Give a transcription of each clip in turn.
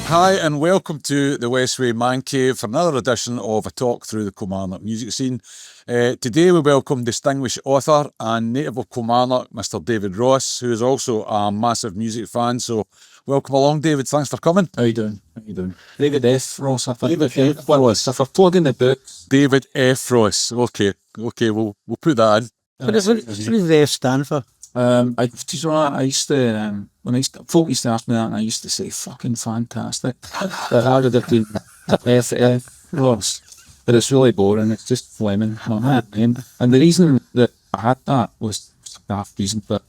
Hi and welcome to the Westway Man Cave for another edition of a talk through the Kilmarnock music scene. Today we welcome distinguished author and native of Kilmarnock, Mr. David Ross, who is also a massive music fan. So welcome along, David. Thanks for coming. How you doing? David F. Ross, I think. David F. What was? If I plug in the books. David F. Ross. Okay, we'll put that in. What does the F stand for? I used to, folk used to ask me that, and I used to say, fucking fantastic. But how did it be F. Ross? But it's really boring, it's just Fleming, my name. And the reason that I had that was a daft reason, but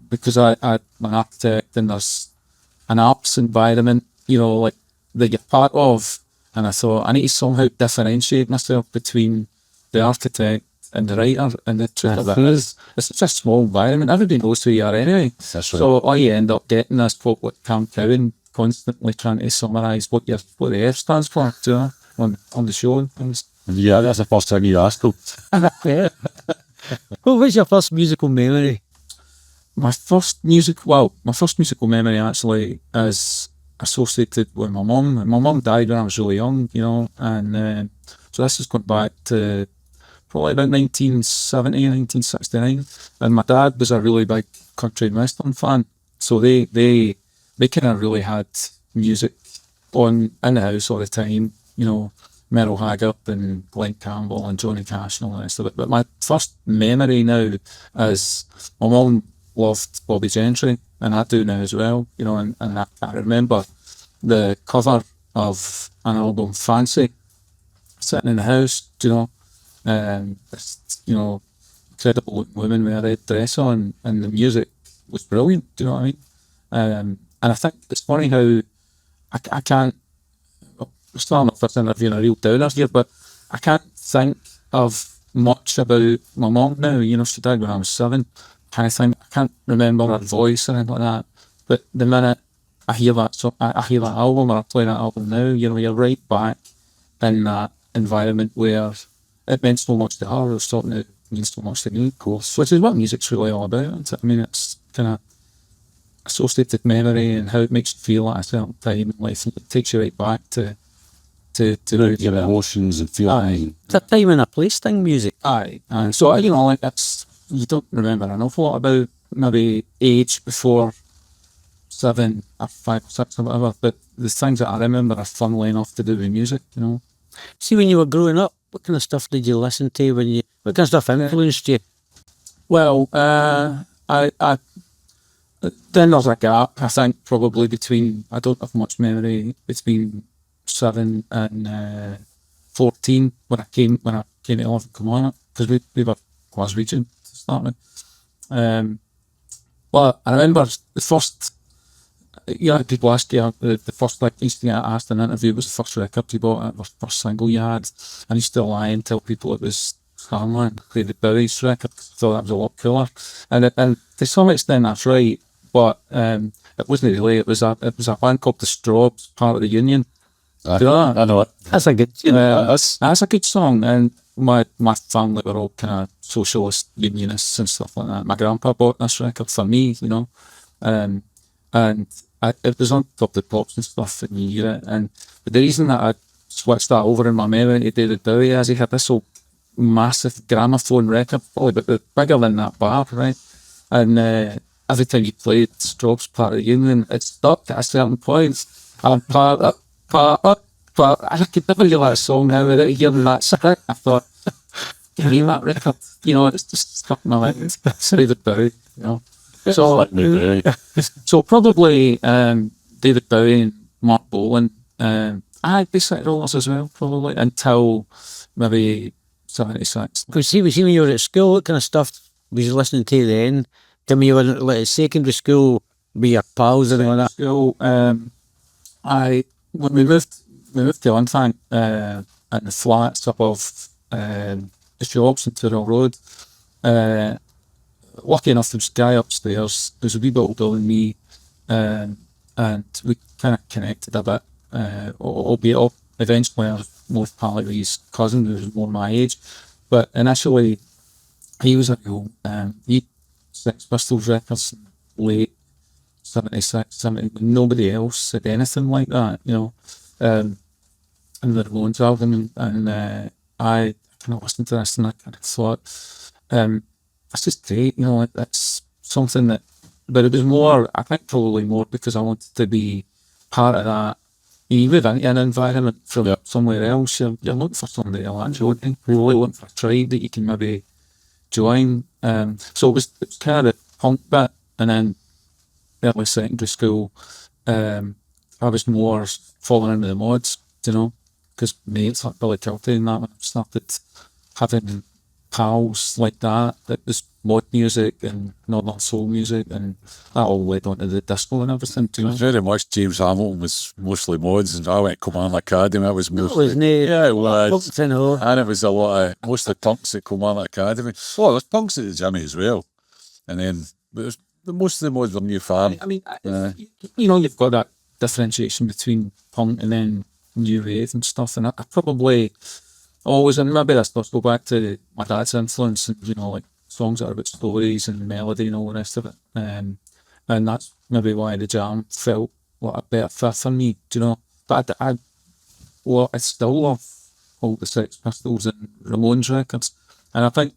because I'm an architect and there's an arts environment, like that you're part of, and I thought I need to somehow differentiate myself between the architect and the writer, and the truth of it is, it's such a small environment. Everybody knows who you are anyway. That's right. So all you end up getting is folk like Cam Cowan constantly trying to summarise what the F stands for on the show and things. Yeah, that's the first thing you asked. Yeah. What was your first musical memory? My first musical memory actually is associated with my mum. My mum died when I was really young, and so this is going back to probably about 1970, 1969, and my dad was a really big country and western fan, so they kind of really had music on in the house all the time, Merle Haggard and Glenn Campbell and Johnny Cash and all the rest of it. But my first memory now is my mum loved Bobby Gentry, and I do now as well, and I remember the cover of an album, Fancy, sitting in the house, this, incredible women with a red dress on, and the music was brilliant, do you know what I mean? And I think it's funny how I can't, we're starting off this interview in a real downer here, but I can't think of much about my mum now. She died when I was 7. I can't remember her voice or anything like that, but the minute I hear that song, I hear that album, or I play that album now, you're right back in that environment where it meant so much to her. It was something that means so much to me, of course, which is what music's really all about, isn't it? I mean, it's kind of associated memory and how it makes you feel at a certain time in life. It takes you right back to your emotions and feelings. It's a time and a place thing, music. Aye, and so it's, you don't remember an awful lot about maybe age before 7 or 5 or 6 or whatever, but the things that I remember are funnily enough to do with music, See, when you were growing up, what kind of stuff did you listen to what kind of stuff influenced you? Well, I then there's a gap, I think, probably between, I don't have much memory, between 7 and 14 when I came to live in Kilmarnock, because we were Glaswegian to start with. Well, I remember the first, people ask you, the first, like, used to get asked in an interview, was the first record you bought, the first single you had, and I used to lie and tell people it was Starland, David Bowie's record. I thought that was a lot cooler, and to some extent that's right, but it wasn't really. It was a band called the Strawbs, part of the Union. Do you know that? I know it. That's a good that's a good song, and my family were all kind of socialist unionists and stuff like that. My grandpa bought this record for me, and it was on top of the pops and stuff, and you hear it. But the reason that I switched that over in my memory to David Bowie is he had this old massive gramophone record, probably but bigger than that bar, right? And every time you played Strawbs, Part of the Union, it stopped at a certain point. And I could never hear that song now without hearing that song. I thought, can you hear that record? It's just stuck in my mind. It's David Bowie, So probably David Bowie and Mark Bolan. I'd be City Rollers as well, probably, until maybe 76. Because when you were at school, what kind of stuff was you listening to then? When you were at secondary school with your pals and all that? School, when we moved to Lunfank, in the flats above the shops in Tyrrell Road, lucky enough there was a guy upstairs who was a wee bit older than me, and we kind of connected a bit, albeit eventually I was more pally with his cousin who was more my age, but initially he was a real, he Sex Pistols records, late 76, 70, nobody else said anything like that, you know. In the Ramones album, and I kind of listened to this and I kind of thought, that's just great, you know, like, that's something that, but it was more, I think probably more because I wanted to be part of that. You move into an environment from somewhere else, you're looking for somebody to latch on to, you're really looking for a tribe that you can maybe join. So it was kind of the punk bit, and then early secondary school, I was more falling into the mods, you know, because mates like Billy Tilty and that, when I started having pals like that was mod music and northern soul music, and that all led on to the disco and everything, you know. Very much James Hamilton was mostly mods, and I went to Kilmarnock Academy. I was mostly, wasn't it? yeah, it was. Punks and all. And it was a lot of mostly punks at Kilmarnock Academy. Oh, there was punks at the Jimmy as well, and then but most of the mods were New Farm. I mean, you know, you've got that differentiation between punk and then new wave and stuff, and I probably always, and maybe this does go back to my dad's influence, and you know, like songs that are about stories and melody and all the rest of it, and that's maybe why the Jam felt like a better fit for me, do you know. But I still love all the Sex Pistols and Ramones records, and I think,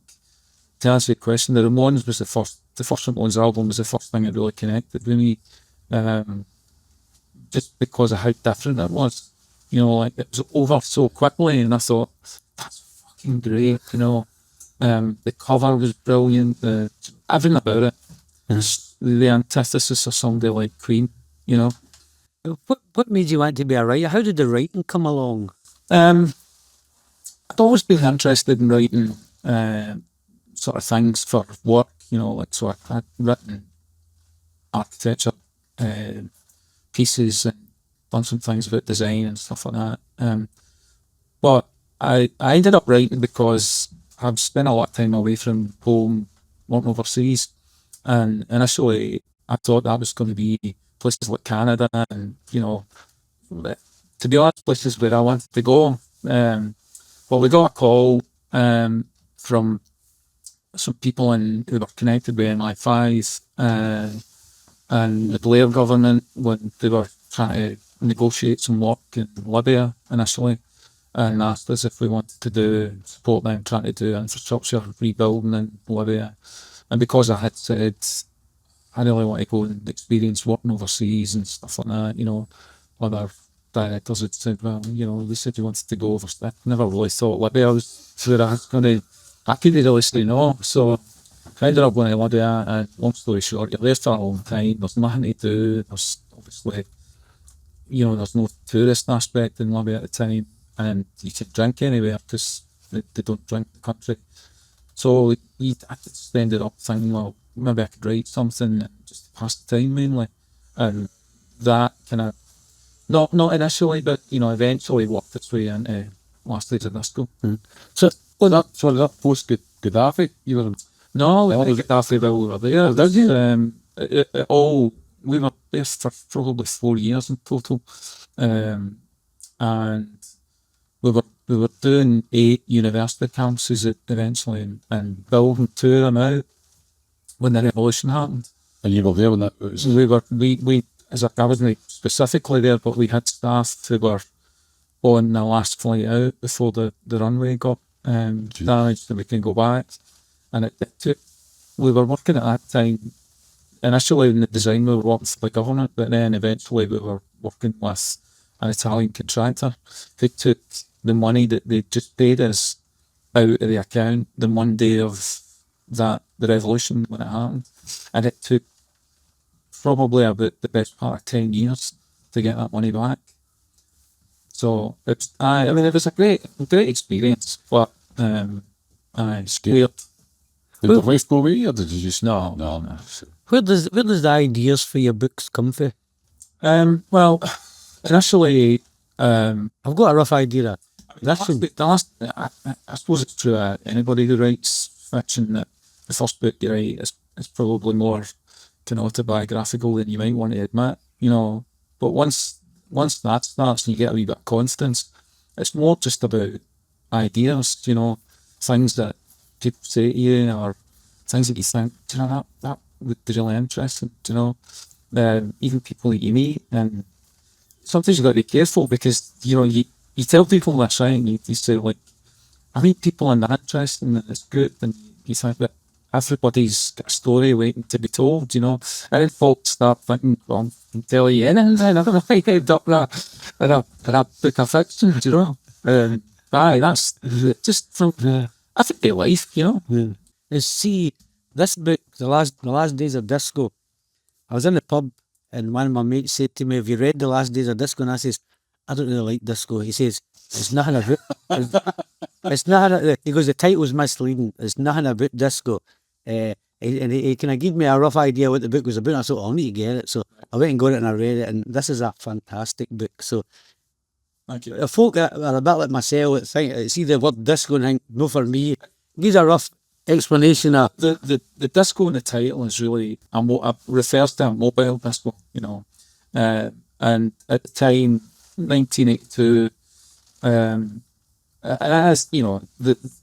to answer your question, the Ramones was the first Ramones album was the first thing that really connected with me, just because of how different it was. You know, like, it was over so quickly, and I thought, that's fucking great, you know. The cover was brilliant, everything about it. It's the antithesis of somebody like Queen, you know. What made you want to be a writer? How did the writing come along? I'd always been interested in writing sort of things for work, you know, like, so I'd written architecture pieces and done some things about design and stuff like that. But I ended up writing because I've spent a lot of time away from home, working overseas, and initially I thought that was going to be places like Canada and, you know, to be honest, places where I wanted to go. Well, we got a call from some people who were connected with MI5 and the Blair government when they were trying to negotiate some work in Libya initially, and asked us if we wanted to support them trying to do infrastructure rebuilding in Libya. And because I had said I really want to go and experience working overseas and stuff like that, you know, other directors had said, well, you know, they said you wanted to go overseas. I never really thought Libya was where I couldn't really say no. So I ended up going to Libya, and long story short, you're there for a long time, there's nothing to do, there's obviously, you know, there's no tourist aspect in Libya at the time, and you can drink anywhere because they don't drink the country. So I just ended up thinking, well, maybe I could write something and just pass the time mainly, and that kind of not initially, but you know, eventually worked its way into Last Days of Disco. So that post Gaddafi, you were No, we didn't get Gaddafi while we were there. did you? We were there for probably 4 years in total, and we were doing 8 university campuses eventually, and building 2 of them out when the revolution happened. And you were there when that was. We as I wasn't specifically there, but we had staff who were on the last flight out before the runway got damaged, and we can go back. And it took. We were working at that time. Initially in the design, we were working for the government, but then eventually we were working with an Italian contractor who took the money that they just paid us out of the account the Monday of the revolution when it happened, and it took probably about the best part of 10 years to get that money back. So I mean, it was a great experience, but scared. Did the wife go with you, or did you just No. Where does the ideas for your books come from? Well, initially, I've got a rough idea. I suppose it's true. Anybody who writes fiction, that the first book you write is probably more kind of autobiographical than you might want to admit, you know. But once that starts and you get a wee bit of confidence, it's more just about ideas, you know, things that people say to you, or things that you think, do you know, that would be really interesting, you know. even people that you meet, and sometimes you got to be careful because you tell people this, right? And you say like, I meet people in that interest and it's good, and you think that everybody's got a story waiting to be told, and then folks start thinking, well, I can tell you anything, then I'm going to end up in a book of fiction, aye, that's just from everyday life. And see, this book, the last days of disco. I was in the pub and one of my mates said to me, "Have you read The Last Days of Disco?" And I says, "I don't really like disco." He says, "It's nothing about it's nothing." He goes, "The title's misleading. It's nothing about disco." And he kind of gave me a rough idea what the book was about. And I thought, I'll need to get it. So I went and got it and I read it. And this is a fantastic book. So Thank you. the folk that are a bit like myself that think see the word disco and think, no, for me, gives a rough explanation of The disco in the title is really refers to a mobile disco, and at the time, 1982, it is,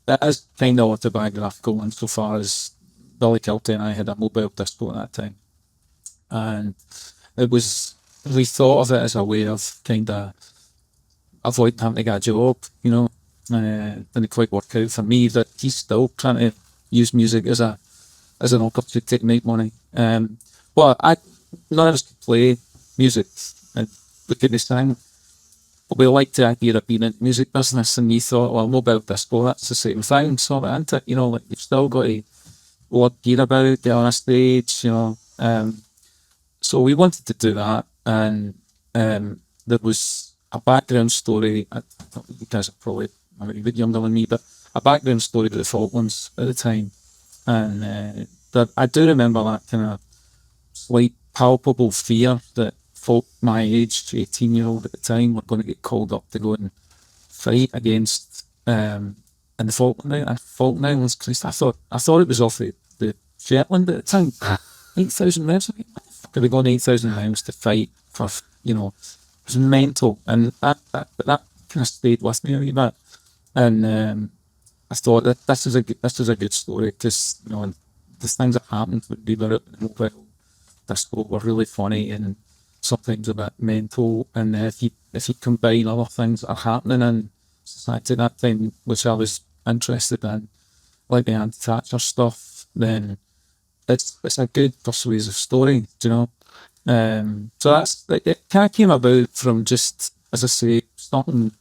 that is kind of autobiographical insofar as Billy Kilty and I had a mobile disco at that time, and we thought of it as a way of kind of avoiding having to get a job, didn't quite work out for me, but he's still trying to use music as an opportunity to make money. But none of us could play music and we couldn't sing. But we liked the idea of being in the music business, and we thought, well, mobile disco, that's the same thing, sort of, isn't it? Like you've still got to work gear about, get on a stage. So we wanted to do that, and there was a background story. I thought you guys are probably a bit younger than me, but a background story to the Falklands at the time, and that I do remember that kind of slight palpable fear that folk my age, 18-year-old at the time, were going to get called up to go and fight against in the Falkland Islands. Christ, I thought it was off the Shetland at the time. 8,000 miles. Could have gone 8,000 miles to fight for, it was mental, and that kind of stayed with me a wee bit. And I thought that this is a good story because the things that happened when we were at the mobile disco were really funny and sometimes a bit mental. And if you combine other things that are happening in society at that time, which I was interested in, like the anti-Thatcher stuff, then it's a good persuasive story, So it kind of came about from just, as I say, starting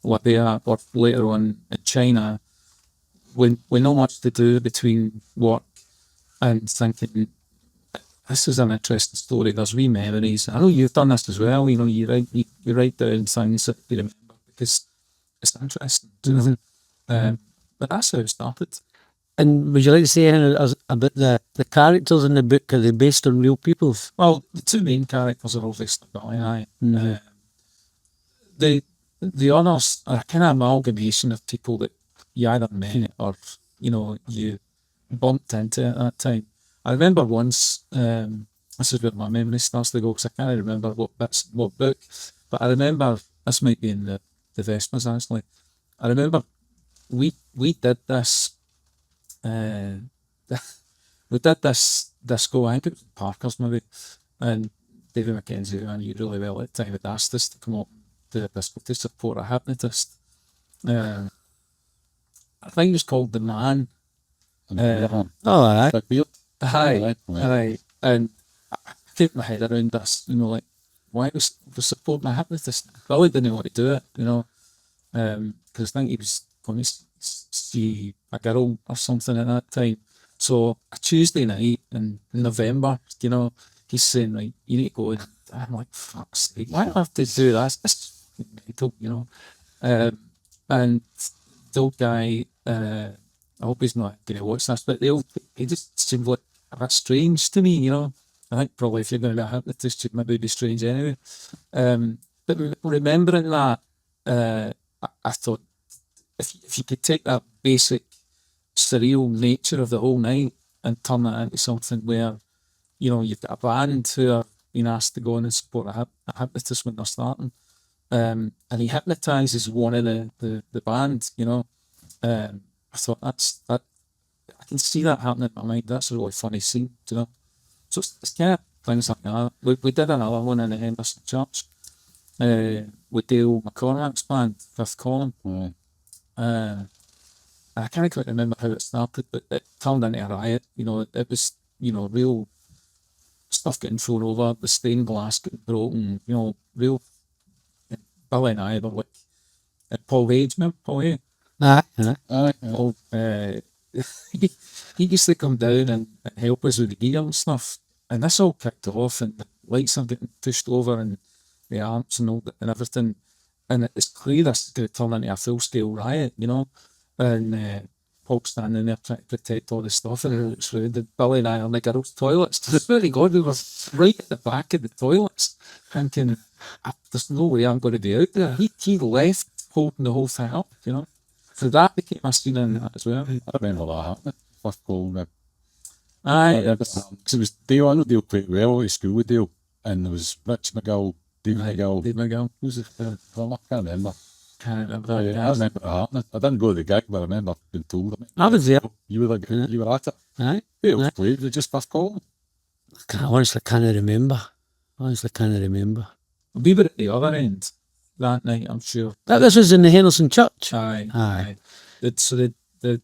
Libya or later on in China, when not much to do between work and thinking, this is an interesting story. There's wee memories. I know you've done this as well. You write down things that you remember because it's interesting. But that's how it started. And would you like to say anything about the characters in the book? Are they based on real people? Well, the two main characters are obviously Billy and I. The others are a kind of amalgamation of people that you either met or you bumped into at that time. I remember once. This is where my memory starts to go because I can't remember what book, but I remember this might be in the Vespers actually. I remember we did this. We did this disco, I think it was Parker's maybe, and David Mackenzie, who I knew really well at the time, had asked us to come up to the disco to support a hypnotist. I think it was called The Man. Aye. Aye. And I kept my head around this, like, why was supporting a hypnotist? Billy didn't want to do it, because I think he was going to see a girl or something at that time. So a Tuesday night in November, he's saying, right, you need to go. And I'm like, fuck's sake, why do I have to do this? This is mental, and the old guy, I hope he's not going to watch this, but he just seemed like a bit strange to me, I think probably if you're going to be a hypnotist, you'd maybe be strange anyway. But remembering that, I thought, if you could take that basic surreal nature of the whole night and turn that into something where, you've got a band who are being asked to go in and support a hypnotist when they're starting, and he hypnotizes one of the band, I thought I can see that happening in my mind. That's a really funny scene, So it's kind of things like that. We did another one in the Henderson Church with Dale McCormack's band, Fifth Column. Aye. I can't quite remember how it started, but it turned into a riot. You know, it was, you know, real stuff getting thrown over, the stained glass getting broken, you know, real. Billy and I were like, Paul Hage, remember Paul Hage? Aye. Aye. Paul, he used to come down and help us with the gear and stuff. And this all kicked off, and the lights are getting pushed over, and the amps and all that, and everything. And it's clear this is going to turn into a full scale riot, you know. And Paul standing there trying to protect all the stuff, and it's rude. And Billy and I are in the girls' toilets. To the very God, we were right at the back of the toilets, thinking, there's no way I'm going to be out there. He left holding the whole thing up, you know. So that became a scene in that as well. I remember that happening. Fifth Column. Aye, Because it was Dale, I know Dale quite well, I went to school with Dale, and there was Rich McGill, Dave McGill, Dave McGill. who's the third drummer? I can't remember. Can't remember. I remember it happening. I didn't go to the gig, but I remember being told. I was there. You were at it. Aye. Who else played? Was it just Fifth Column? I honestly can't remember. Remember. We were at the other end that night, I'm sure. This was in the Henderson Church. Aye. So the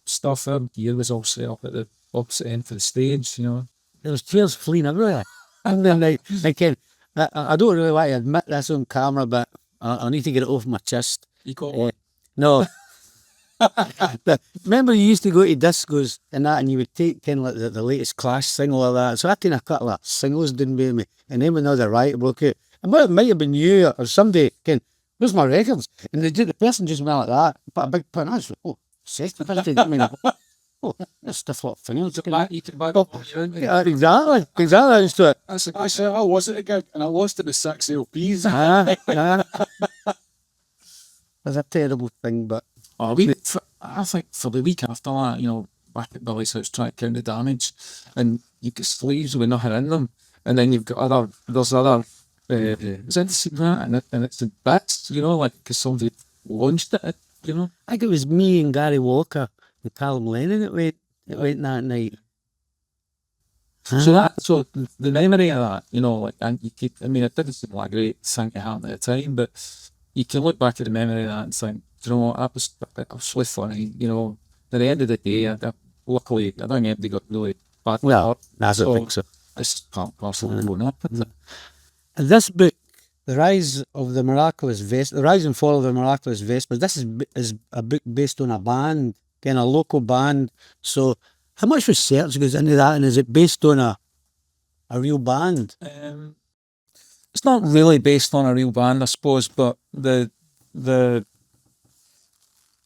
stuff, our gear was all set up at the opposite end for the stage, you know. There was tears fleeing everywhere. And then I don't really want to admit this on camera, but I need to get it off my chest. You got one? No. Remember you used to go to discos and that, and you would take kind of like the latest Clash single or that. So I taken a couple of singles didn't with me, and then when all the riot broke out, it might have been you or somebody, where's my records? And the person just went like that, put a big pin. I was like, oh, $60. I mean, oh, that's stiff lot of fingers. You can buy it. Yeah, exactly. I just thought, I said, I was at a gig, and I lost it with 6 LPs. It's a terrible thing, but I think for the week after that, you know, back at Billy's house trying to count the damage, and you get sleeves with nothing in them, and then you've got there's other it's in that, and it's in bits, you know, like because somebody launched it, you know. I think it was me and Gary Walker and Callum Lennon that went that night. So the memory of that, you know, like, and you keep, I mean, it didn't seem like a great thing to happen at the time, but you can look back at the memory of that and think, you know what, that was really funny, you know. At the end of the day, luckily, I don't think anybody got really bad. Well, I don't think so. It's part and parcel of growing up, isn't it? And this book, The Rise of the Miraculous Vesper, The Rise and Fall of the Miraculous Vesper, this is a book based on a band, kind of a local band. So how much research goes into that, and is it based on a real band? It's not really based on a real band, I suppose, but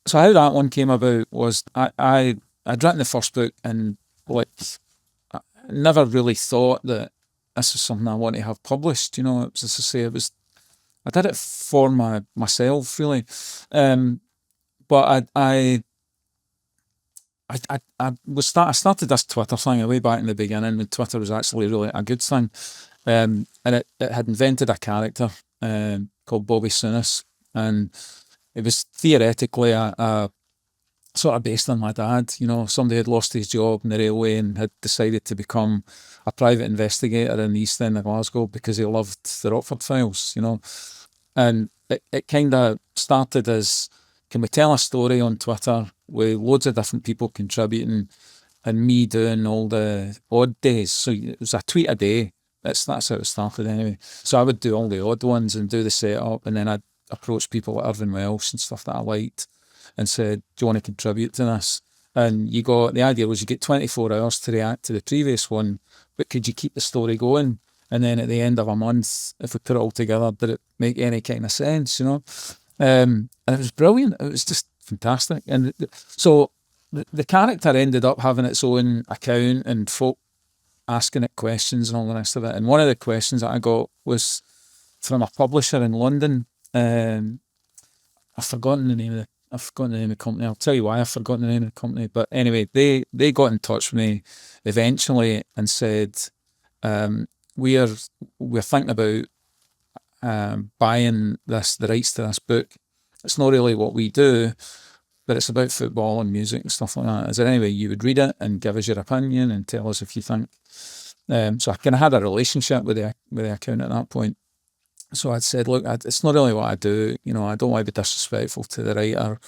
so how that one came about was I'd written the first book, and like I never really thought that this is something I want to have published. You know, it was, as I say, I did it for myself really, but I started this Twitter thing way back in the beginning when Twitter was actually really a good thing, and it had invented a character called Bobby Soonis, and it was theoretically a sort of based on my dad. You know, somebody had lost his job in the railway and had decided to become a private investigator in the East End of Glasgow because he loved the Rockford Files, you know. And it kind of started as, can we tell a story on Twitter with loads of different people contributing and me doing all the odd days. So it was a tweet a day. That's how it started anyway. So I would do all the odd ones and do the setup, and then I'd approach people like Irvin Welsh and stuff that I liked and said, do you want to contribute to this? And the idea was you get 24 hours to react to the previous one, but could you keep the story going? And then at the end of a month, if we put it all together, did it make any kind of sense, you know? And it was brilliant. It was just fantastic. And so the character ended up having its own account and folk asking it questions and all the rest of it. And one of the questions that I got was from a publisher in London. I've forgotten the name of the company. I'll tell you why I've forgotten the name of the company. But anyway, they got in touch with me eventually and said, we're thinking about buying the rights to this book. It's not really what we do, but it's about football and music and stuff like that. Is there any way you would read it and give us your opinion and tell us if you think So I kind of had a relationship with the accountant at that point. So I'd said, look, it's not really what I do. You know, I don't want to be disrespectful to the writer.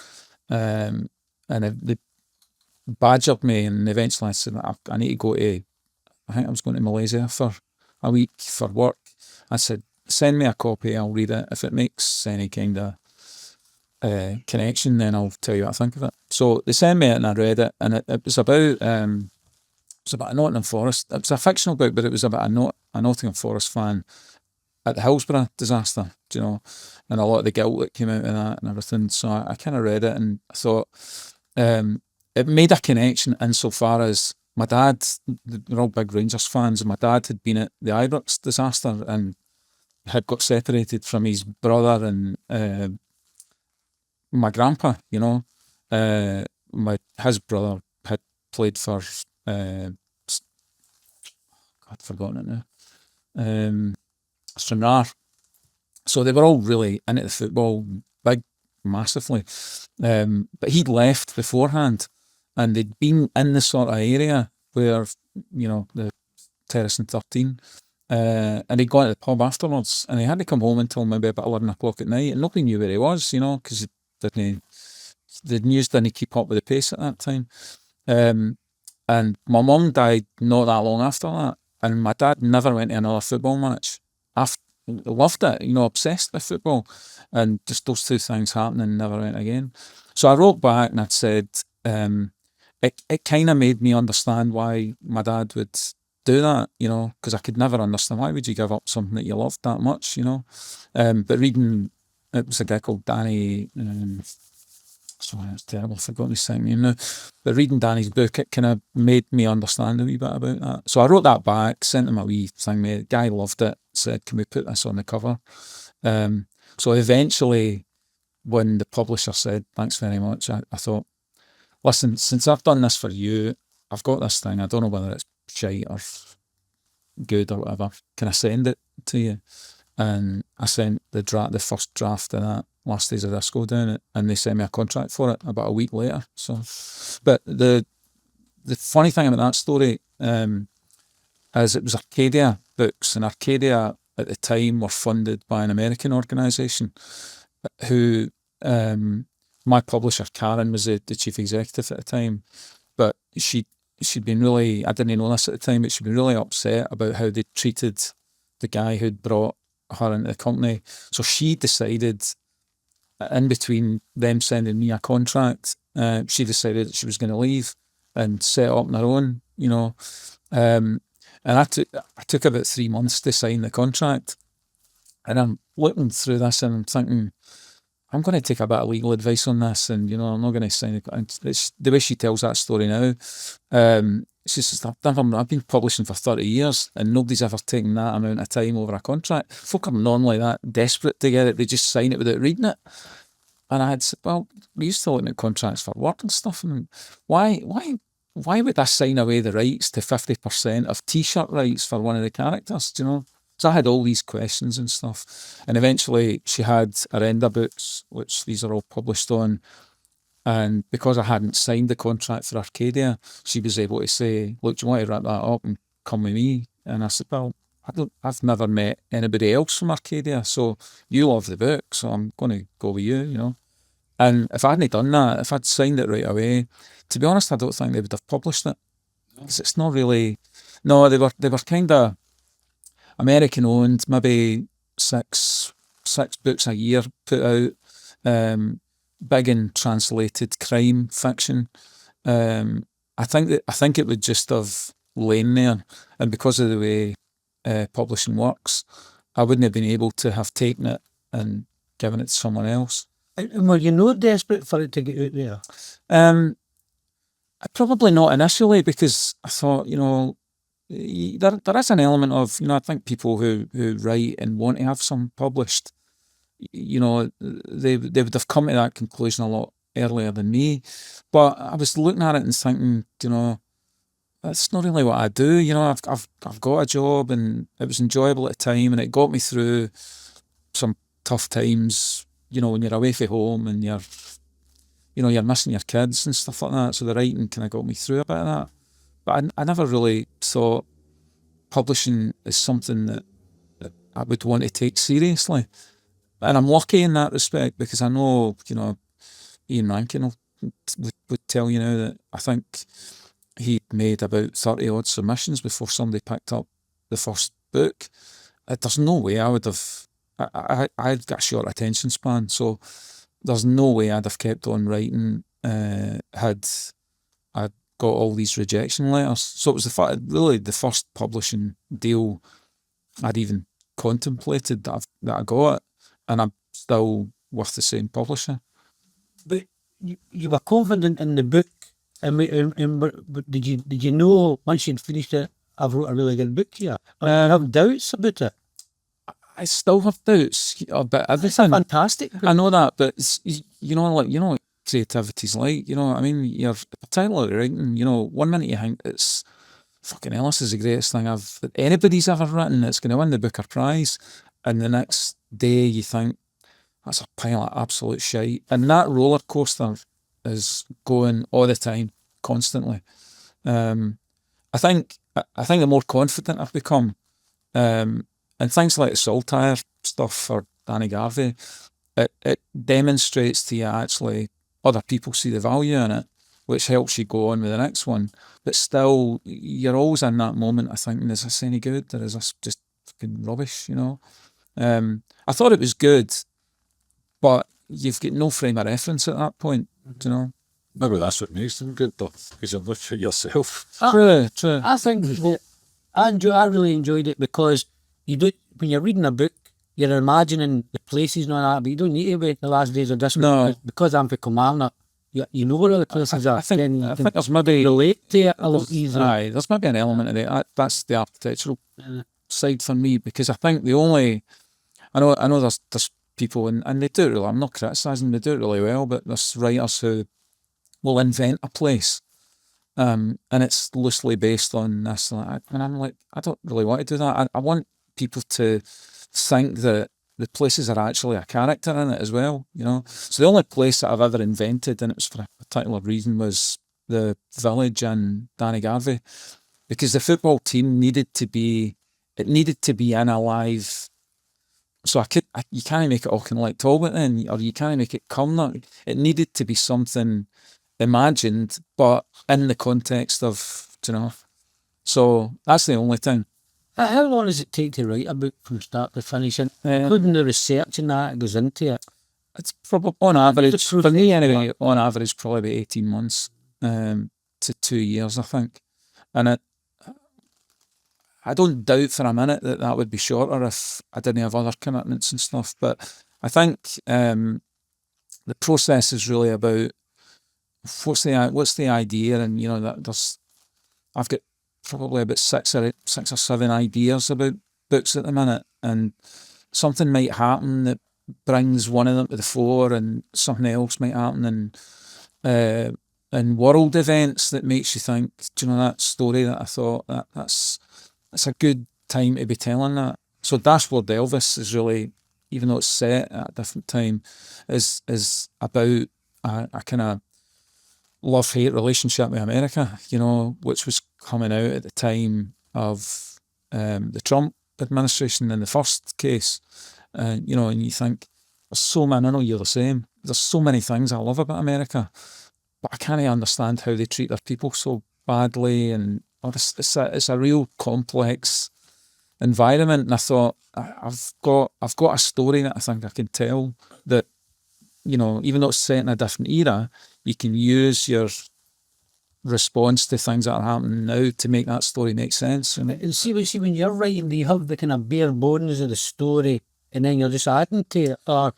And they badgered me, and eventually I said, I need to go to, I think I was going to Malaysia for a week for work. I said, send me a copy, I'll read it. If it makes any kind of connection, then I'll tell you what I think of it. So they sent me it and I read it, and it was about a Nottingham Forest. It was a fictional book, but it was about a Nottingham Forest fan at the Hillsborough disaster, do you know, and a lot of the guilt that came out of that and everything. So I kind of read it and I thought it made a connection insofar as my dad, they're all big Rangers fans, and my dad had been at the Ibrox disaster and had got separated from his brother and my grandpa, you know. His brother had played for, I've forgotten it now, Stranraer. So they were all really into the football, big, massively. But he'd left beforehand, and they'd been in the sort of area where, you know, the Terrace and 13, and he'd gone to the pub afterwards, and he had to come home until maybe about 11 o'clock at night, and nobody knew where he was, you know, because the news didn't keep up with the pace at that time. And my mum died not that long after that, and my dad never went to another football match. Loved it, you know, obsessed with football, and just those two things happening, never went again. So I wrote back and I'd said, it kind of made me understand why my dad would do that, you know, because I could never understand why would you give up something that you loved that much, you know. But reading, it was a guy called Danny. Sorry, it's terrible. I've forgotten his second name now. But reading Danny's book, it kind of made me understand a wee bit about that. So I wrote that back, sent him a wee thing. The guy loved it, said, can we put this on the cover? So eventually, when the publisher said, thanks very much, I thought, listen, since I've done this for you, I've got this thing. I don't know whether it's shite or good or whatever. Can I send it to you? And I sent the first draft of that Last Days of Disco down it, and they sent me a contract for it about a week later. So, but the funny thing about that story is it was Arcadia Books, and Arcadia at the time were funded by an American organisation who my publisher Karen was the chief executive at the time, but she'd been really, I didn't know this at the time, but she'd been really upset about how they treated the guy who'd brought her into the company. So she decided, in between them sending me a contract, she decided that she was going to leave and set up on her own, you know. And I took about 3 months to sign the contract. And I'm looking through this and I'm thinking, I'm going to take a bit of legal advice on this, and, you know, I'm not going to sign it. It's the way she tells that story now. She says, I've been publishing for 30 years and nobody's ever taken that amount of time over a contract. Folk are normally that desperate to get it, they just sign it without reading it. And I had said, well, we used to look at contracts for work and stuff, and why would I sign away the rights to 50% of T-shirt rights for one of the characters, do you know? So I had all these questions and stuff. And eventually she had Arenda books, which these are all published on. And because I hadn't signed the contract for Arcadia, she was able to say, look, do you want to wrap that up and come with me? And I said, well, I've never met anybody else from Arcadia, so you love the book, so I'm going to go with you, you know. And if I hadn't done that, if I'd signed it right away, to be honest, I don't think they would have published it. Because it's not really, no, they were kind of American owned, maybe six books a year put out, big in translated crime fiction. I think it would just have lain there, and because of the way publishing works, I wouldn't have been able to have taken it and given it to someone else. And were you not desperate for it to get out there? Probably not initially, because I thought, you know, there is an element of, you know, I think people who write and want to have some published, you know, they would have come to that conclusion a lot earlier than me. But I was looking at it and thinking, you know, that's not really what I do. You know, I've got a job and it was enjoyable at the time and it got me through some tough times, you know, when you're away from home and you're missing your kids and stuff like that. So the writing kind of got me through a bit of that. But I never really thought publishing is something that I would want to take seriously. And I'm lucky in that respect because I know, Ian Rankin would tell you now that I think he made about 30 odd submissions before somebody picked up the first book. There's no way I would have, I'd got a short attention span, so there's no way I'd have kept on writing had I got all these rejection letters. So it was really the first publishing deal I'd even contemplated that I got, and I'm still with the same publisher. But you were confident in the book, but did you know once you'd finished it, I've wrote a really good book here? Or did you have doubts about it? I still have doubts about It's everything. a fantastic book. I know that, but it's, what creativity's like. I mean, you're particularly writing. 1 minute you think it's fucking hell, this is the greatest thing that anybody's ever written. It's going to win the Booker Prize, and the next day you think that's a pile of absolute shite. And that roller coaster is going all the time, constantly. I think the more confident I've become, and things like the Saltire stuff for Danny Garvey, it demonstrates to you actually other people see the value in it, which helps you go on with the next one. But still, you're always in that moment of thinking, is this any good, or is this just fucking rubbish, I thought it was good, but you've got no frame of reference at that point, Maybe that's what makes them good, though, because you're not sure yourself. True. I think that I really enjoyed it because when you're reading a book, you're imagining the places and all that, but you don't need to be the last days of this. No. Because I'm from Kilmarnock, you know where all the places are. I think then you there's maybe relate to it a lot easier. Aye, there's maybe an element of that. That's the architectural side for me, because I think I know there's people and they do it really. I'm not criticising, they do it really well, but there's writers who will invent a place, and it's loosely based on this. And I'm like, I don't really want to do that. I want people to think that the places are actually a character in it as well, So the only place that I've ever invented, and it was for a particular reason, was the village in Danny Garvey, because the football team needed to be in a live. So you can't make it Auchinleck Talbot then, or you can't make it Kilmarnock. It needed to be something imagined, but in the context of, So that's the only thing. How long does it take to write a book from start to finish, including the research and that goes into it? It's probably on average, for me anyway, on average, probably about 18 months to 2 years, I think. And I don't doubt for a minute that would be shorter if I didn't have other commitments and stuff. But I think the process is really about what's the idea, and that I've got probably about six or seven ideas about books at the minute, and something might happen that brings one of them to the fore, and something else might happen, and world events that makes you think, that story that I thought that's a good time to be telling that. So Dashboard Elvis is really, even though it's set at a different time, is about a kind of love-hate relationship with America, which was coming out at the time of the Trump administration in the first case. And you think, there's so many, I know you're the same, there's so many things I love about America, but I can't understand how they treat their people so badly, and it's a real complex environment. And I thought, I've got a story that I think I can tell that, even though it's set in a different era, you can use your response to things that are happening now to make that story make sense. And see, when you're writing, do you have the kind of bare bones of the story and then you're just adding to it, or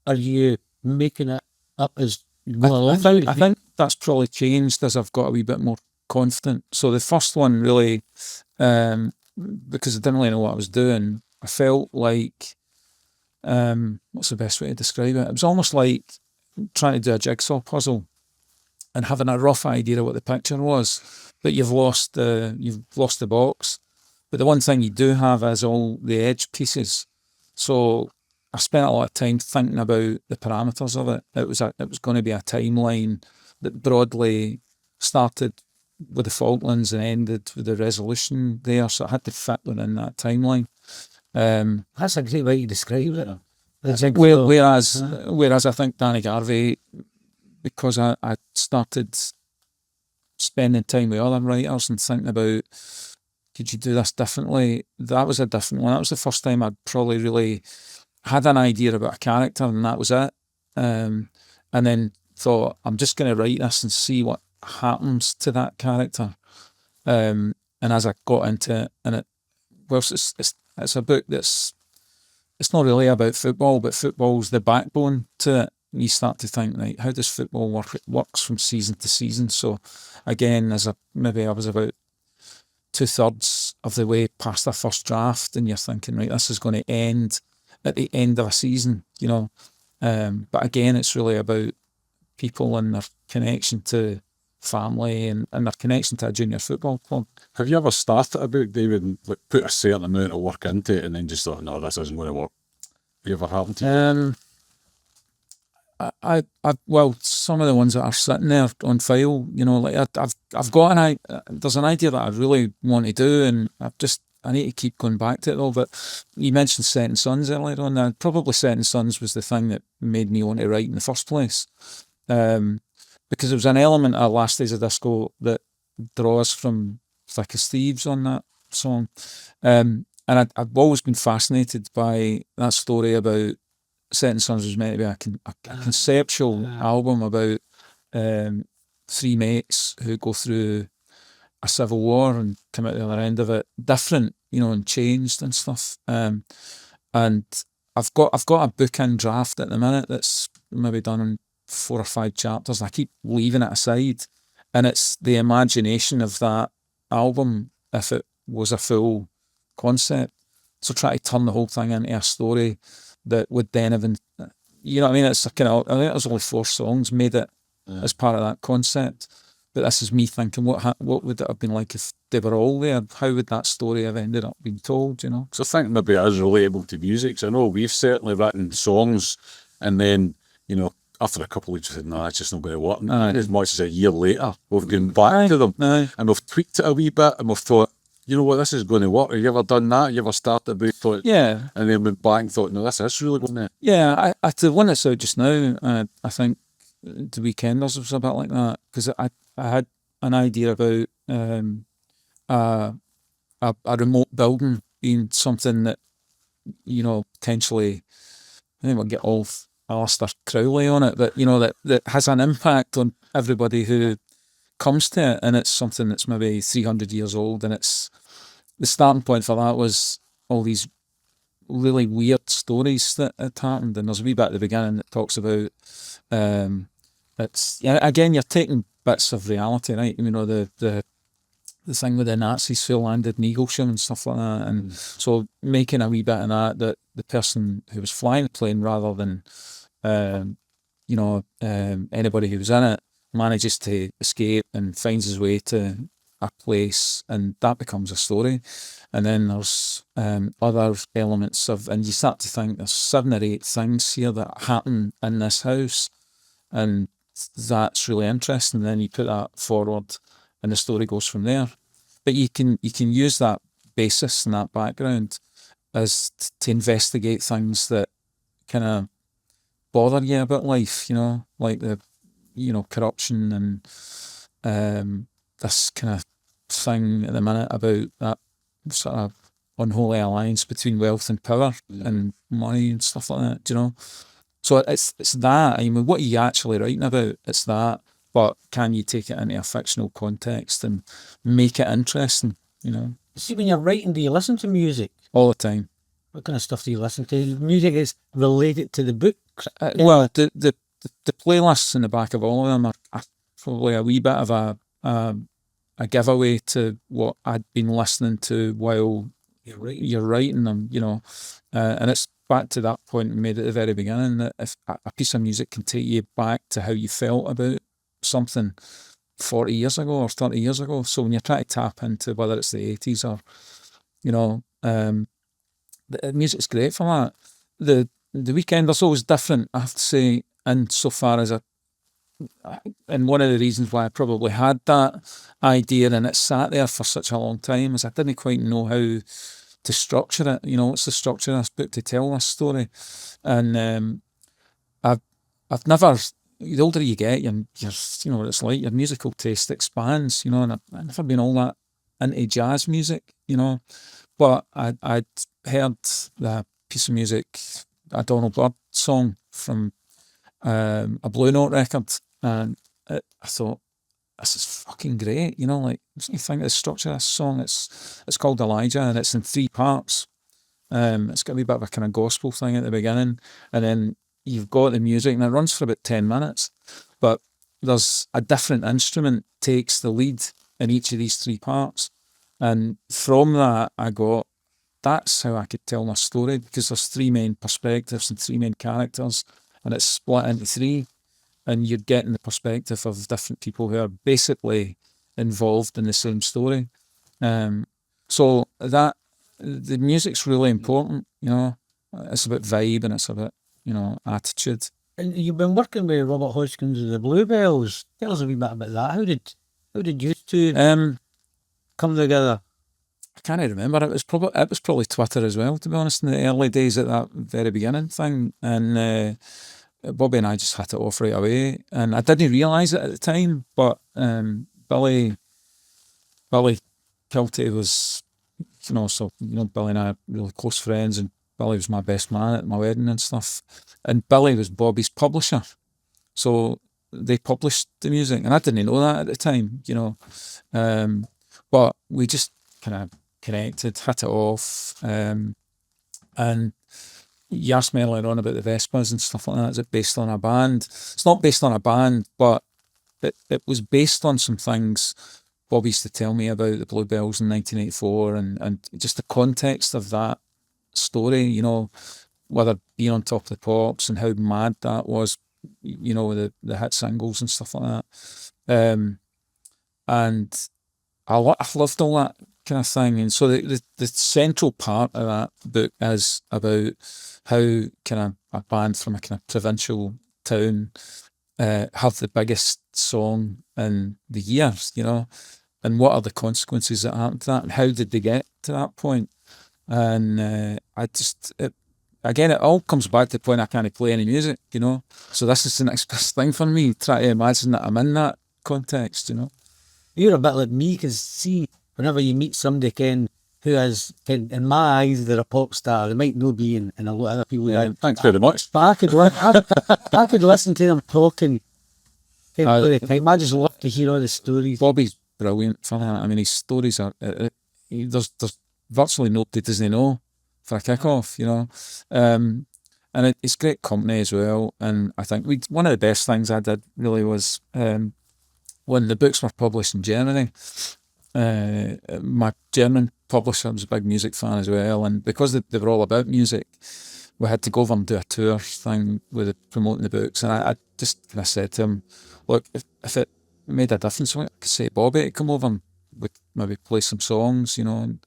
are you making it up as you go along? I think that's probably changed as I've got a wee bit more confident. So the first one really, because I didn't really know what I was doing, I felt like, what's the best way to describe it? It was almost like trying to do a jigsaw puzzle and having a rough idea of what the picture was, but you've lost the box. But the one thing you do have is all the edge pieces. So I spent a lot of time thinking about the parameters of it. It was going to be a timeline that broadly started with the Falklands and ended with the Resolution there, so I had to fit within that timeline. That's a great way to describe it. The Whereas I think Danny Garvey, because I started spending time with other writers and thinking about, could you do this differently? That was a different one. That was the first time I'd probably really had an idea about a character, and that was it. And then thought, I'm just going to write this and see what happens to that character. And as I got into it, and it's a book that's, it's not really about football, but football's the backbone to it. You start to think, right, how does football work? It works from season to season. So again, maybe I was about 2/3 of the way past the first draft, and you're thinking, right, this is going to end at the end of a season, you know. But again, it's really about people and their connection to family and their connection to a junior football club. Have you ever started a book, David, and like, put a certain amount of work into it and then just thought, no, this isn't going to work? Have you ever happened to you? Well, some of the ones that are sitting there on file, you know, like I've got there's an idea that I really want to do, and I need to keep going back to it though. But you mentioned Setting Suns earlier on. Now, probably Setting Suns was the thing that made me want to write in the first place, because there was an element of Last Days of Disco that draws from Thick as Thieves on that song, and I've always been fascinated by that story about Setting Suns. Was meant to be a conceptual album about three mates who go through a civil war and come out the other end of it different, you know, and changed and stuff. And I've got a book in draft at the minute that's maybe done in 4 or 5 chapters. I keep leaving it aside, and it's the imagination of that album if it was a full concept. So try to turn the whole thing into a story that would then have been, you know what I mean? It's a kind of, I think there's only 4 songs made it as part of that concept. But this is me thinking, what would it have been like if they were all there? How would that story have ended up being told, you know? So I think maybe it is relatable to music. So I know we've certainly written songs, and then, you know, after a couple of weeks, we said, no, it's just not going to work. And as much as a year later, we've gone back to them and we've tweaked it a wee bit, and we've thought, you know what, this is going to work. Have you ever done that? You ever started a book, thought, yeah, and then went back and thought, no, this is really going to... Yeah, the one that's out just now, I think The Weekenders was a bit like that, because I had an idea about a remote building being something that, you know, potentially, I think we'll get all Alistair Crowley on it, but, you know, that has an impact on everybody who comes to it, and it's something that's maybe 300 years old, and it's the starting point for that was all these really weird stories that had happened, and there's a wee bit at the beginning that talks about it's, yeah, again, you're taking bits of reality, right? You know, the thing with the Nazis who landed in Eaglesham and stuff like that, and so making a wee bit of that the person who was flying the plane, rather than you know, anybody who was in it, manages to escape and finds his way to a place, and that becomes a story. And then there's other elements of, and you start to think there's 7 or 8 things here that happen in this house, and that's really interesting. And then you put that forward, and the story goes from there. But you can use that basis and that background as to investigate things that kind of bother you about life, you know, like the, you know, corruption and this kind of thing at the minute about that sort of unholy alliance between wealth and power and money and stuff like that, you know. So it's that. I mean, what are you actually writing about? It's that. But can you take it into a fictional context and make it interesting, you know? See, when you're writing, do you listen to music? All the time. What kind of stuff do you listen to? Music is related to the book. Well, the playlists in the back of all of them are probably a wee bit of a giveaway to what I'd been listening to while you're writing them, you know. And it's back to that point we made at the very beginning, that if a piece of music can take you back to how you felt about something 40 years ago or 30 years ago. So when you're trying to tap into whether it's the 80s or, you know, the music's great for that. The Weekenders always different, I have to say, insofar as and one of the reasons why I probably had that idea and it sat there for such a long time is I didn't quite know how to structure it. What's the structure of this book to tell this story? And I've never. The older you get, you're what it's like. Your musical taste expands, and I've never been all that into jazz music, But I'd heard the piece of music, a Donald Byrd song from a Blue Note record, and I thought, this is fucking great, like, you think of the structure of this song, it's called Elijah, and it's in 3 parts. It's got a wee bit of a kind of gospel thing at the beginning, and then you've got the music, and it runs for about 10 minutes, but there's a different instrument takes the lead in each of these 3 parts, and from that I got, that's how I could tell my story, because there's 3 main perspectives and 3 main characters, and it's split into 3, and you're getting the perspective of different people who are basically involved in the same story. So that the music's really important, It's about vibe and it's about, attitude. And you've been working with Robert Hoskins of the Bluebells. Tell us a wee bit about that. How did you two come together? I can't remember. It was probably Twitter as well, to be honest, in the early days at that very beginning thing. And Bobby and I just hit it off right away, and I didn't realise it at the time. But Billy Kiltie was, Billy and I are really close friends, and Billy was my best man at my wedding and stuff. And Billy was Bobby's publisher, so they published the music, and I didn't know that at the time, But we just kind of connected, hit it off, and you asked me earlier on about the Vespas and stuff like that. Is it based on a band? It's not based on a band, but it was based on some things Bob used to tell me about the Bluebells in 1984, and just the context of that story, whether being on Top of the Pops and how mad that was, the hit singles and stuff like that. And I loved all that kind of thing. And so the central part of that book is about how kind of a band from a kind of provincial town have the biggest song in the year, and what are the consequences that happen to that, and how did they get to that point? And again, it all comes back to the point I can't play any music, So this is the next best thing for me, try to imagine that I'm in that context, You're a bit like me, because see, whenever you meet somebody, Ken, who is, in my eyes, they're a pop star. They might not be in a lot of other people. Yeah, thanks very much. But I could listen to them talking. I just love to hear all the stories. Bobby's brilliant for that. I mean, his stories are, there's virtually nobody doesn't know for a kick-off, and it's great company as well. And I think one of the best things I did really was when the books were published in Germany. My German publisher was a big music fan as well, and because they were all about music, we had to go over and do a tour thing with promoting the books. And I just kind of said to him, look, if it made a difference, I could say Bobby to come over and we'd maybe play some songs, and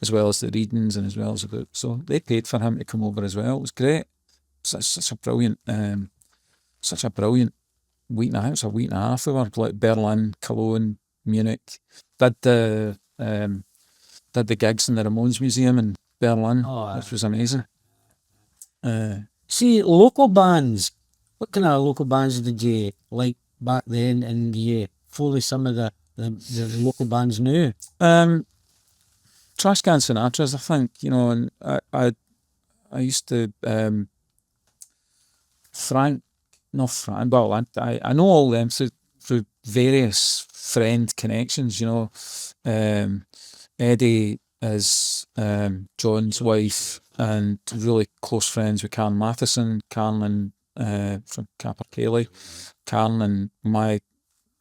as well as the readings and as well as the book. So they paid for him to come over as well. It was great. Such a brilliant week and a half. It was a week and a half. We were like Berlin, Cologne, Munich. Did the gigs in the Ramones Museum in Berlin, which was amazing. See, local bands. What kind of local bands did you like back then, and do you follow some of the local bands now? Trash Can Sinatra's, I think, and I used to I know all them through various friend connections, Eddie is John's wife and really close friends with Karen Matheson, Karen from Capper Killie. Karen and my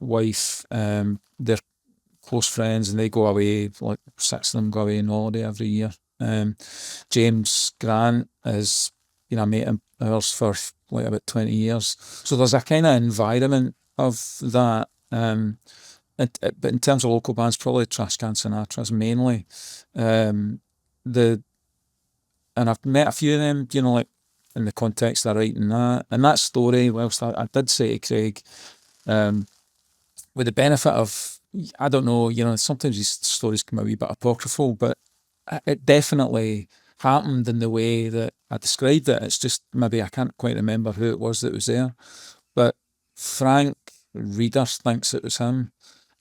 wife, they're close friends, and they go away, like 6 of them go away on holiday every year. James Grant is, a mate of ours for like about 20 years. So there's a kind of environment of that. But in terms of local bands, probably Trash Can Sinatra's mainly. And I've met a few of them, like in the context of writing that. And that story, whilst I did say to Craig, with the benefit of, I don't know, sometimes these stories come a wee bit apocryphal, but it definitely happened in the way that I described it. It's just maybe I can't quite remember who it was that was there. But Frank Readers thinks it was him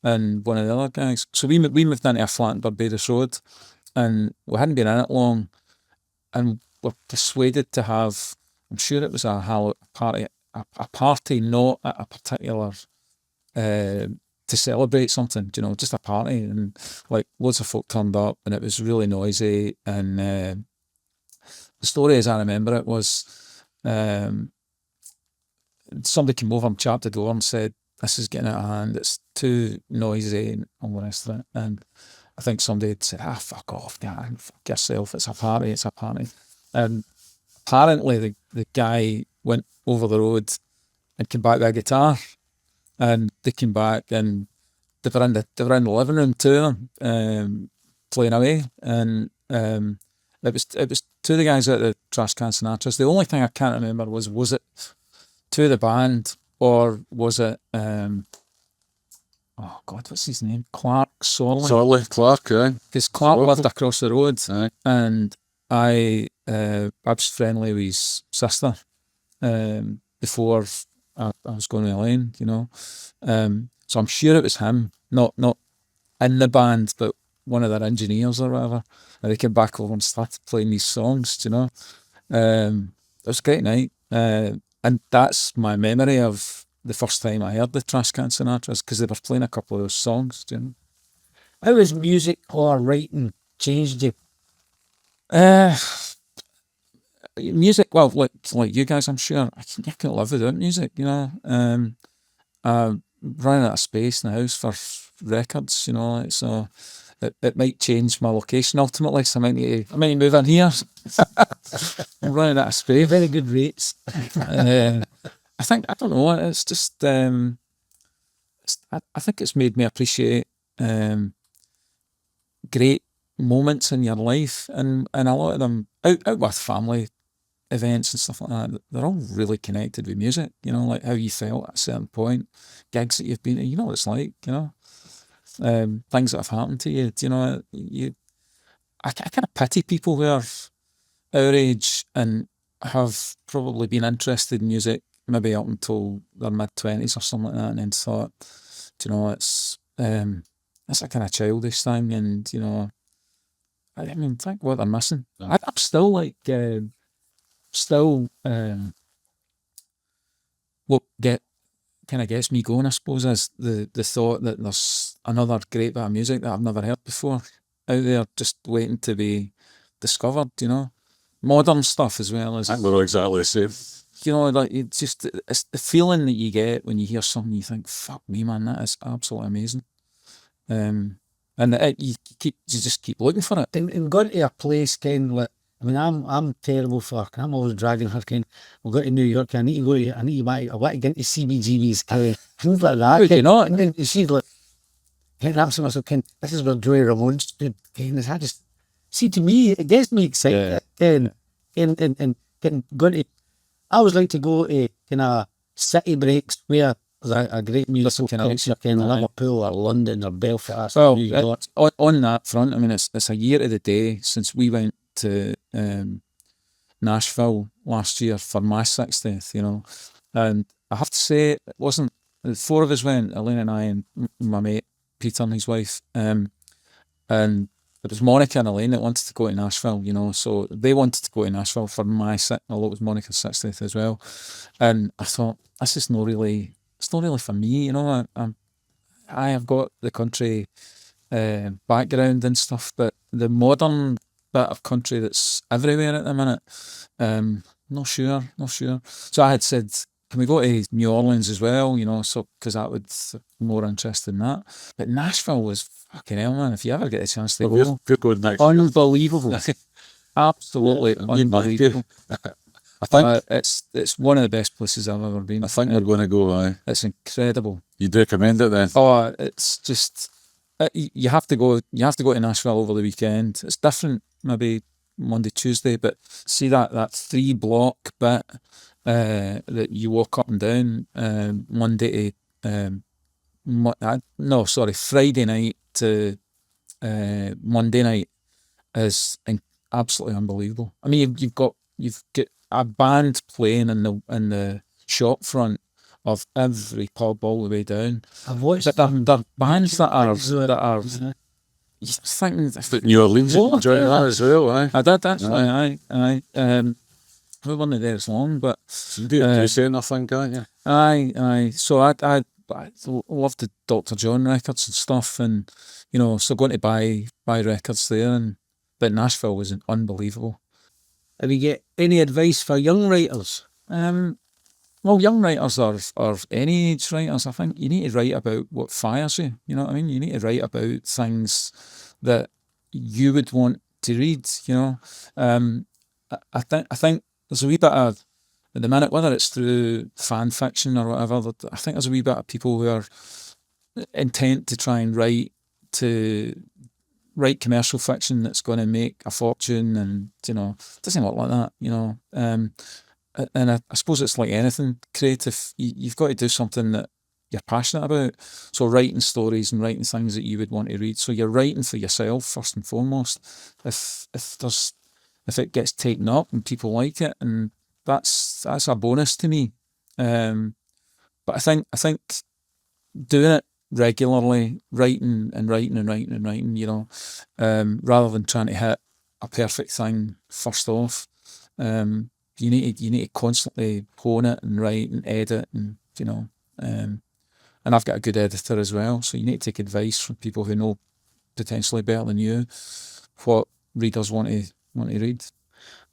and one of the other guys. So we moved into a flat in Barbados Road, and we hadn't been in it long, and we're persuaded to have, I'm sure it was a party not at a particular to celebrate something, just a party, and like loads of folk turned up, and it was really noisy. And the story, as I remember it, was somebody came over and chapped the door and said, "This is getting out of hand. It's too noisy," and all the rest of it. And I think somebody had said, "Fuck off, guy, fuck yourself. It's a party. It's a party." And apparently, the guy went over the road and came back with a guitar. And they came back and they were in the living room, two of them, playing away. And it was two of the guys at the Trash Can Sinatras. The only thing I can't remember was it two of the band, or was it oh God, what's his name? Clark Sorley. Sorley, Clark, aye. Because Clark lived across the road, Aye. and I was friendly with his sister before I was going to the lane, so I'm sure it was him, not in the band, but one of their engineers or whatever. And they came back over and started playing these songs, It was a great night. And that's my memory of the first time I heard the Trash Can Sinatras, because they were playing a couple of those songs, How has music or writing changed you? Music, well, like you guys, I'm sure I can't live without music. I'm running out of space in the house for records. So it might change my location ultimately. So I might need to move in here. I'm running out of space. Very good rates. I don't know. It's just I think it's made me appreciate great moments in your life, and a lot of them out with family events and stuff like that, they're all really connected with music, like how you felt at a certain point, gigs that you've been to, what it's like, things that have happened to you, I kind of pity people who are our age and have probably been interested in music maybe up until their mid-20s or something like that, and then thought, it's a kind of childish thing, and think what they're missing. Yeah. I'm still like what kind of gets me going, I suppose, is the thought that there's another great bit of music that I've never heard before out there, just waiting to be discovered. Modern stuff as well as. I think we're all exactly the same. It's the feeling that you get when you hear something, you think, "Fuck me, man, that is absolutely amazing." And you just keep looking for it. And gone to a place, I'm terrible for. I'm always dragging her. We'll go to New York. I need to I want to get into CBGB's. Things like that. Would you not? And then she's like, that's myself. This is where Joey Ramone stood. I just see, to me, it gets me excited. And going to. I always like to go to kind of city breaks where there's a great musical culture, Liverpool or London or Belfast. Well, New York. on that front, it's a year to the day since we went to Nashville last year for my 60th, and I have to say, it wasn't, the four of us went, Elaine and I and my mate Peter and his wife, and it was Monica and Elaine that wanted to go to Nashville, so they wanted to go to Nashville for my although it was Monica's 60th as well, and I thought, this is it's not really for me, I have got the country background and stuff, but the modern bit of country that's everywhere at the minute, not sure. So I had said, can we go to New Orleans as well, so because that would be more interested in that. But Nashville was fucking hell, man. If you ever get a chance to go, We're going next. unbelievable. Absolutely unbelievable. I think it's one of the best places I've ever been. I think we're going to go. Aye. It's incredible. You'd recommend it then? Oh, it's just you have to go. You have to go to Nashville over the weekend. It's different, maybe Monday, Tuesday, but see that 3 block bit that you walk up and down Monday to Friday night to Monday night is absolutely unbelievable. I mean, you've got a band playing in the shop front of every pub all the way down. I've watched They're bands that are you thinking But New Orleans enjoying that as well, aye. I did actually, aye. We weren't there as long, but You do it Tuesday, I think, can't you? aye. So I loved the Dr. John records and stuff, and so going to buy records there, but Nashville was unbelievable. Have you get any advice for young writers? Well, young writers or any age writers, I think you need to write about what fires you. You know what I mean? You need to write about things that you would want to read. I think there's a wee bit of, at the minute, whether it's through fan fiction or whatever, I think there's a wee bit of people who are intent to try and write commercial fiction that's going to make a fortune, and it doesn't work like that. And I suppose it's like anything creative. You've got to do something that you're passionate about. So writing stories and writing things that you would want to read. So you're writing for yourself first and foremost. If it gets taken up and people like it, and that's a bonus to me. But I think doing it regularly, writing, rather than trying to hit a perfect thing first off. You need to constantly hone it and write and edit, and and I've got a good editor as well, so you need to take advice from people who know potentially better than you what readers want to read.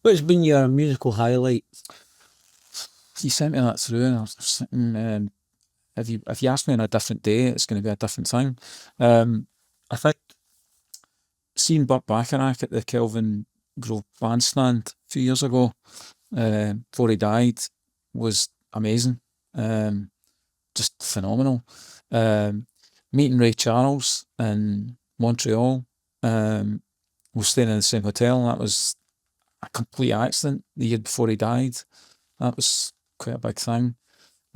What's been your musical highlight? You sent me that through, and I was thinking, if you ask me on a different day, it's going to be a different thing. I think seeing Burt Bacharach at the Kelvin Grove Bandstand a few years ago, before he died, was amazing. Just phenomenal. Meeting Ray Charles in Montreal, we were staying in the same hotel, and that was a complete accident the year before he died. That was quite a big thing.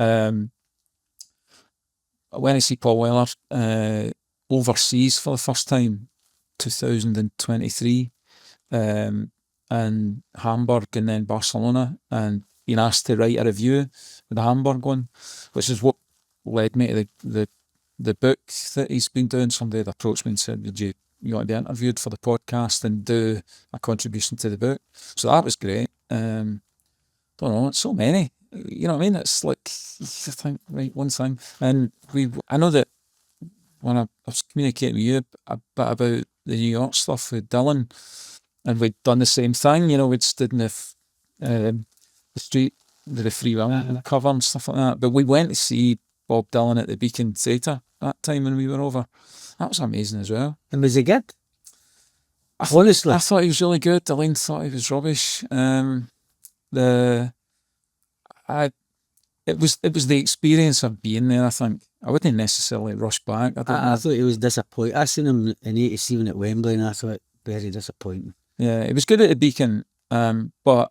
I went to see Paul Weller overseas for the first time, 2023. In Hamburg and then Barcelona, and being asked to write a review with the Hamburg one, which is what led me to the book that he's been doing. Somebody had approached me and said, "Would you want to be interviewed for the podcast and do a contribution to the book?" So that was great. Don't know, it's so many. You know what I mean? It's like, you think, right, one thing. And I know that when I was communicating with you a bit about the New York stuff with Dylan, and we'd done the same thing, we'd stood in the street with the Free Will cover and stuff like that. But we went to see Bob Dylan at the Beacon Theatre that time when we were over. That was amazing as well. And was he good? Honestly, I thought he was really good. Elaine thought he was rubbish. It was the experience of being there. I think I wouldn't necessarily rush back. I thought he was disappointed. I seen him in '87 at Wembley, and I thought very disappointing. Yeah, it was good at the Beacon, but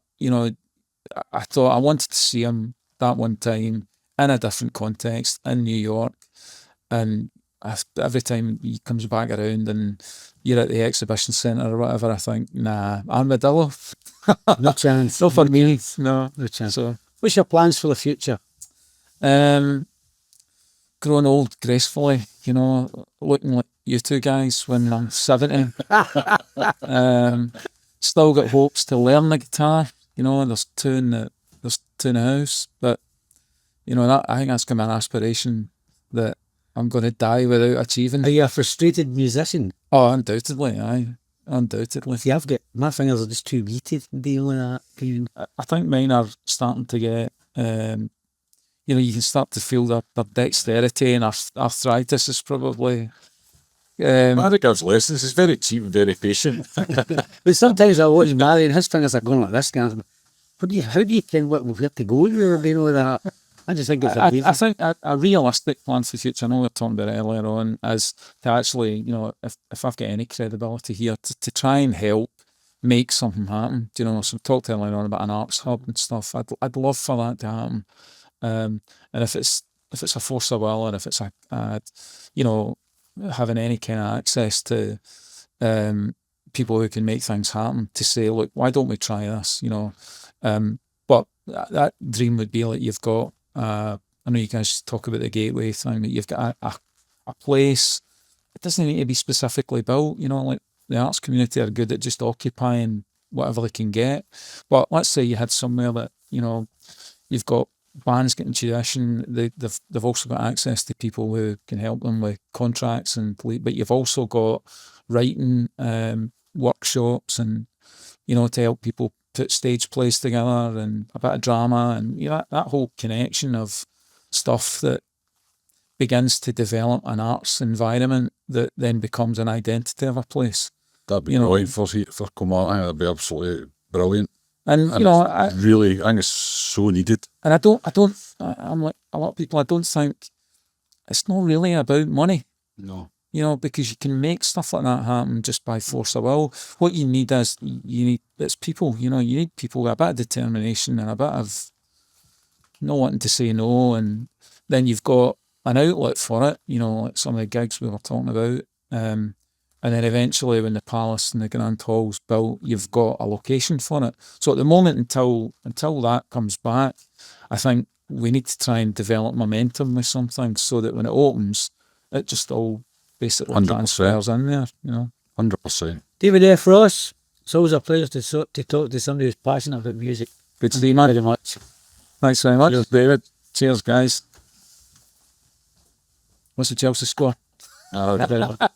I thought I wanted to see him that one time in a different context in New York, and every time he comes back around and you're at the exhibition centre or whatever, I think, nah, armadillo. No chance. No for me. No chance. So, what's your plans for the future? Growing old gracefully, looking like you two guys when I'm 70. Still got hopes to learn the guitar. There's two in the house, but I think that's kind of an aspiration that I'm going to die without achieving. Are you a frustrated musician? Oh, undoubtedly, aye. Undoubtedly. See, my fingers are just too wee to deal with that. I think mine are starting to get, you can start to feel their dexterity, and arthritis is probably... Barry gives lessons. He's very cheap and very patient. But sometimes I watch Barry and his fingers are going like this, kind of, how do you think where to go with that? I just think it's I think a realistic plan for the future, I know we were talking about it earlier on, is to actually, if I've got any credibility here, to try and help make something happen. Do you know? So we talked earlier on about an arts hub and stuff. I'd love for that to happen. And if it's a force of will, and if it's you know, having any kind of access to people who can make things happen, to say, look, why don't we try this? You know, but that dream would be like, you've got. I know you guys talk about the gateway thing, but you've got a place. It doesn't need to be specifically built. You know, like the arts community are good at just occupying whatever they can get. But let's say you had somewhere that, you know, you've got bands getting tuition. They've also got access to people who can help them with contracts but you've also got writing workshops, and, you know, to help people put stage plays together and a bit of drama, and, you know, that whole connection of stuff that begins to develop an arts environment that then becomes an identity of a place. That'd be You know, brilliant for Kilmarnock. I think that'd be absolutely brilliant. and And you know, it's really, I think it's so needed. and I'm like a lot of people. I don't think it's not really about money. No. You know, because you can make stuff like that happen just by force of will. What you need it's people. You know, you need people with a bit of determination and a bit of not wanting to say no, and then you've got an outlet for it. You know, like some of the gigs we were talking about, and then eventually when the Palace and the Grand Hall's built, you've got a location for it. So at the moment, until that comes back, I think we need to try and develop momentum with something so that when it opens, it just all basically 100%. transfers in there. You know, 100%. David F. Ross, it's always a pleasure to talk to somebody who's passionate about music. good to see you, man. Very much. Thanks very much. Cheers, David. Cheers, guys. What's the Chelsea score? Very much.